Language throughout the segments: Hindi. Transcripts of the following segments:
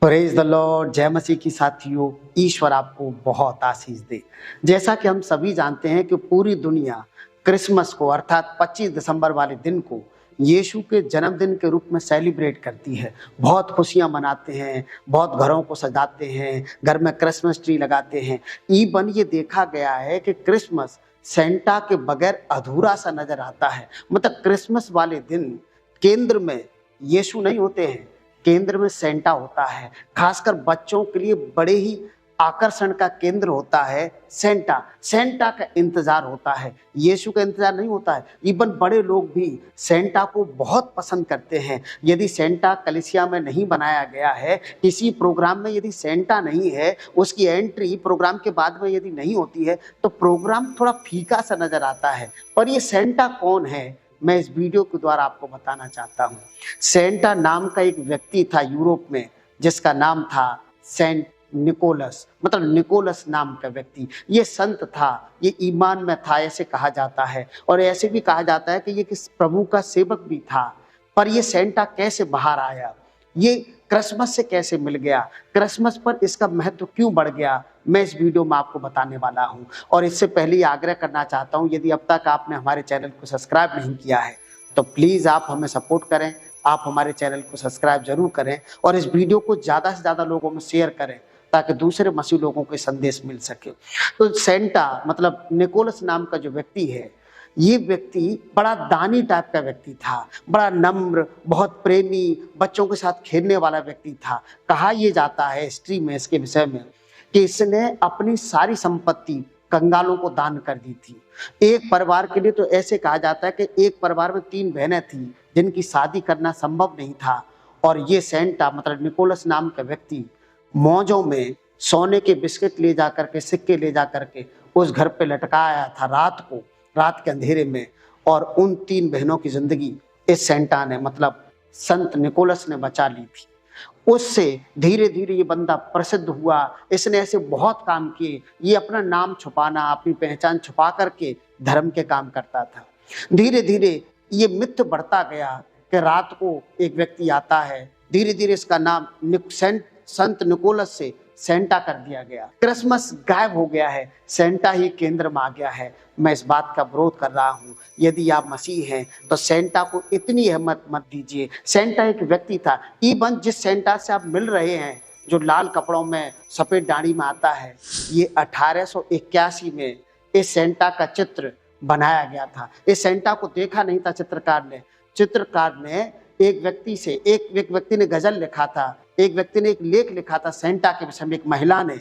Praise the Lord. जय मसीह की साथियों, ईश्वर आपको बहुत आशीष दे। जैसा कि हम सभी जानते हैं कि पूरी दुनिया क्रिसमस को अर्थात 25 दिसंबर वाले दिन को यीशु के जन्मदिन के रूप में सेलिब्रेट करती है। बहुत खुशियां मनाते हैं, बहुत घरों को सजाते हैं, घर में क्रिसमस ट्री लगाते हैं। इवन ये देखा गया है कि क्रिसमस सेंटा के बगैर अधूरा सा नजर आता है। मतलब क्रिसमस वाले दिन केंद्र में यीशु नहीं होते हैं, केंद्र में सेंटा होता है। खासकर बच्चों के लिए बड़े ही आकर्षण का केंद्र होता है सेंटा। सेंटा का इंतजार होता है, यीशु का इंतजार नहीं होता है। इवन बड़े लोग भी सेंटा को बहुत पसंद करते हैं। यदि सेंटा कलीसिया में नहीं बनाया गया है, किसी प्रोग्राम में यदि सेंटा नहीं है, उसकी एंट्री प्रोग्राम के बाद में यदि नहीं होती है, तो प्रोग्राम थोड़ा फीका सा नजर आता है। पर ये सेंटा कौन है, मैं इस वीडियो के द्वारा आपको बताना चाहता हूँ। सेंटा नाम का एक व्यक्ति था यूरोप में, जिसका नाम था सेंट निकोलस। मतलब निकोलस नाम का व्यक्ति, ये संत था, ये ईमान में था, ऐसे कहा जाता है। और ऐसे भी कहा जाता है कि ये किस प्रभु का सेवक भी था। पर ये सेंटा कैसे बाहर आया, ये क्रिसमस से कैसे मिल गया, क्रिसमस पर इसका महत्व क्यों बढ़ गया, मैं इस वीडियो में आपको बताने वाला हूं। और इससे पहले आग्रह करना चाहता हूं, यदि अब तक आपने हमारे चैनल को सब्सक्राइब नहीं किया है तो प्लीज़ आप हमें सपोर्ट करें, आप हमारे चैनल को सब्सक्राइब जरूर करें और इस वीडियो को ज़्यादा से ज़्यादा लोगों में शेयर करें ताकि दूसरे मसीह लोगों को संदेश मिल सके। तो सेंटा मतलब निकोलस नाम का जो व्यक्ति है, ये व्यक्ति बड़ा दानी टाइप का व्यक्ति था, बड़ा नम्र, बहुत प्रेमी, बच्चों के साथ खेलने वाला व्यक्ति था। कहा यह जाता है हिस्ट्री में इसके विषय में कि इसने अपनी सारी संपत्ति कंगालों को दान कर दी थी। एक परिवार के लिए तो ऐसे कहा जाता है कि एक परिवार में 3 बहनें थी जिनकी शादी करना संभव नहीं था। और ये सेंटा मतलब निकोलस नाम का व्यक्ति मौजों में सोने के बिस्किट ले जा करके, सिक्के ले जा करके उस घर पे लटकाया था रात को, रात के अंधेरे में। और उन 3 बहनों की जिंदगी इस सेंटा ने मतलब संत निकोलस ने बचा ली थी। उससे धीरे धीरे ये बंदा प्रसिद्ध हुआ। इसने ऐसे बहुत काम किए। ये अपना नाम छुपाना, अपनी पहचान छुपा करके धर्म के काम करता था। धीरे धीरे ये मिथ बढ़ता गया कि रात को एक व्यक्ति आता है। धीरे धीरे इसका नाम संत निकोलस से सेंटा कर दिया गया। क्रिसमस गायब हो गया है, सेंटा ही केंद्र में आ गया है। मैं इस बात का विरोध कर रहा हूँ। यदि आप मसीह हैं तो सेंटा को इतनी अहमियत मत दीजिए। सेंटा एक व्यक्ति था। इवन जिस सेंटा से आप मिल रहे हैं, जो लाल कपड़ों में सफेद दाढ़ी में आता है, ये 1881 में इस सेंटा का चित्र बनाया गया था। इस सेंटा को देखा नहीं था चित्रकार ने। चित्रकार ने एक व्यक्ति ने गजल लिखा था, एक व्यक्ति ने एक लेख लिखा था सेंटा के विषय में, एक महिला ने।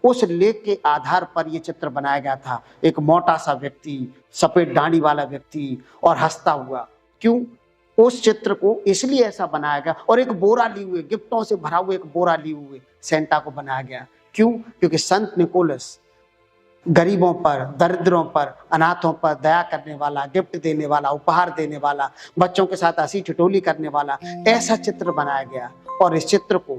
उस लेख के आधार पर यह चित्र बनाया गया था। एक मोटा सा व्यक्ति, सफेद दाढ़ी वाला व्यक्ति और हंसता हुआ। क्यों? उस चित्र को इसलिए ऐसा बनाया गया। और एक बोरा लिए हुए, गिफ्टों से भरा हुआ एक बोरा लिए हुए सेंटा को बनाया गया। क्यों? क्योंकि संत निकोलस गरीबों पर, दरिद्रों पर, अनाथों पर दया करने वाला, गिफ्ट देने वाला, उपहार देने वाला, बच्चों के साथ हंसी ठिठोली करने वाला, ऐसा चित्र बनाया गया। और इस चित्र को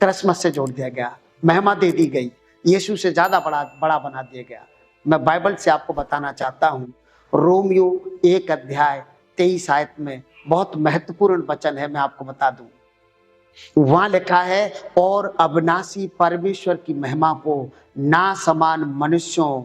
क्रिसमस से जोड़ दिया गया, महिमा दे दी गई, यीशु से ज्यादा बड़ा बना दिया गया। मैं बाइबल से आपको बताना चाहता हूँ, रोमियो 1 अध्याय 23 आयत में बहुत महत्वपूर्ण वचन है, मैं आपको बता दूं। वहां लिखा है, और अविनाशी परमेश्वर की महिमा को ना समान मनुष्यों,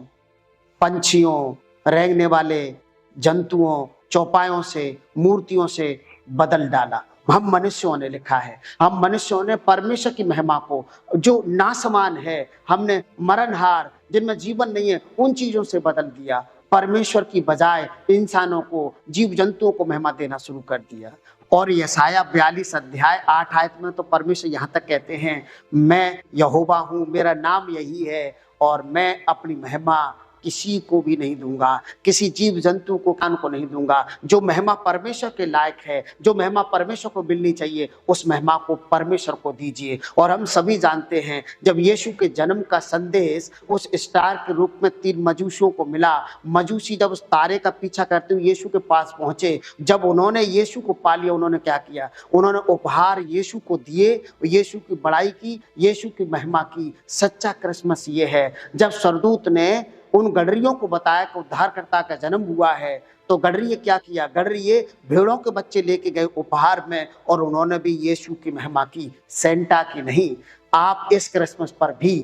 पंछियों, रेंगने वाले जंतुओं, चौपायों से, मूर्तियों से बदल डाला। हम मनुष्यों ने, लिखा है, हम मनुष्यों ने परमेश्वर की महिमा को जो नासमान है, हमने मरणहार, जिनमें जीवन नहीं है, उन चीजों से बदल दिया। परमेश्वर की बजाय इंसानों को, जीव जंतुओं को महिमा देना शुरू कर दिया। और यशायाह 42 अध्याय 8 आयत में तो परमेश्वर यहाँ तक कहते हैं, मैं यहोवा हूँ, मेरा नाम यही है, और मैं अपनी महिमा किसी को भी नहीं दूंगा, किसी जीव जंतु को, कान को नहीं दूंगा। जो महिमा परमेश्वर के लायक है, जो महिमा परमेश्वर को मिलनी चाहिए, उस महिमा को परमेश्वर को दीजिए। और हम सभी जानते हैं, जब यीशु के जन्म का संदेश उस स्टार के रूप में 3 मजूसियों को मिला, मजूसी जब उस तारे का पीछा करते हुए यीशु के पास पहुंचे, जब उन्होंने यीशु को पा लिया, उन्होंने क्या किया? उन्होंने उपहार यीशु को दिए, यीशु की बड़ाई की, यीशु की महिमा की। सच्चा क्रिसमस ये है। जब स्वर्गदूत ने उन गडरियों को बताया कि उद्धारकर्ता का जन्म हुआ है। तो गडरिये क्या किया, गडरिये भेड़ों के बच्चे लेके गए उपहार में और उन्होंने भी यीशु की महिमा की, सेंटा की नहीं। आप इस क्रिसमस पर भी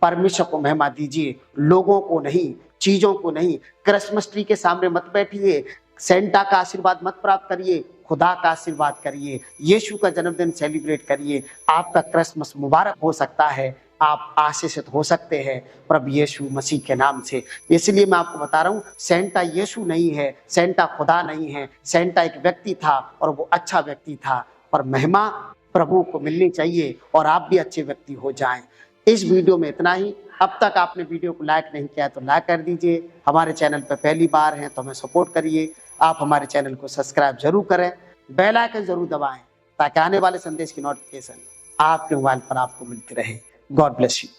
परमेश्वर को महिमा दीजिए, लोगों को नहीं, चीजों को नहीं। क्रिसमस ट्री के सामने मत बैठिए, सेंटा का आशीर्वाद मत प्राप्त करिए, खुदा का आशीर्वाद करिए, यीशु का जन्मदिन सेलिब्रेट करिए। आपका क्रिसमस मुबारक हो सकता है, आप आशीषित हो सकते हैं प्रभु यीशु मसीह के नाम से। इसलिए मैं आपको बता रहा हूँ, सेंटा यीशु नहीं है, सेंटा खुदा नहीं है, सेंटा एक व्यक्ति था और वो अच्छा व्यक्ति था। पर महिमा प्रभु को मिलनी चाहिए और आप भी अच्छे व्यक्ति हो जाएं। इस वीडियो में इतना ही। अब तक आपने वीडियो को लाइक नहीं किया तो लाइक कर दीजिए। हमारे चैनल पर पहली बार हैं तो हमें सपोर्ट करिए। आप हमारे चैनल को सब्सक्राइब जरूर करें, बेल आइकन जरूर दबाएं ताकि आने वाले संदेश की नोटिफिकेशन आपके मोबाइल पर आपको मिलती रहे। God bless you.